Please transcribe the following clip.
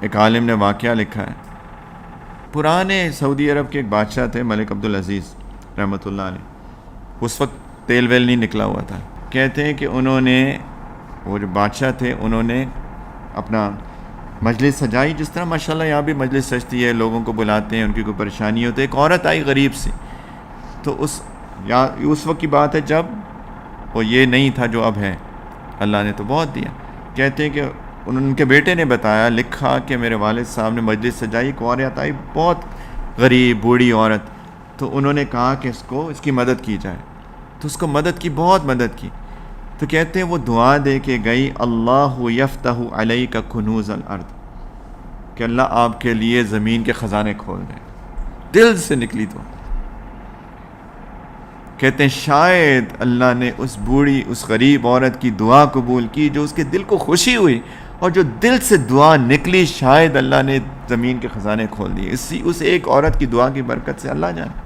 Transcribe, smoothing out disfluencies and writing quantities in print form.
ایک عالم نے واقعہ لکھا ہے، پرانے سعودی عرب کے ایک بادشاہ تھے ملک عبدالعزیز رحمۃ اللہ علیہ، اس وقت تیل ویل نہیں نکلا ہوا تھا۔ کہتے ہیں کہ انہوں نے، وہ جو بادشاہ تھے، انہوں نے اپنا مجلس سجائی، جس طرح ماشاءاللہ یہاں بھی مجلس سجتی ہے، لوگوں کو بلاتے ہیں، ان کی کوئی پریشانی ہوتی ہے۔ ایک عورت آئی غریب سی، تو اس وقت کی بات ہے جب وہ یہ نہیں تھا جو اب ہے، اللہ نے تو بہت دیا۔ کہتے ہیں کہ ان کے بیٹے نے بتایا، لکھا کہ میرے والد صاحب نے مجلس سجائی، ایک عورت آئی بہت غریب بوڑھی عورت، تو انہوں نے کہا کہ اس کی مدد کی جائے، تو اس کو مدد کی، بہت مدد کی۔ تو کہتے ہیں وہ دعا دے کے گئی، اللہ یفتح علیک کنوز الارض، کہ اللہ آپ کے لیے زمین کے خزانے کھول دیں۔ دل سے نکلی تو کہتے ہیں شاید اللہ نے اس بوڑھی، اس غریب عورت کی دعا قبول کی، جو اس کے دل کو خوشی ہوئی، اور جو دل سے دعا نکلی، شاید اللہ نے زمین کے خزانے کھول دیے، اس ایک عورت کی دعا کی برکت سے، اللہ جانے۔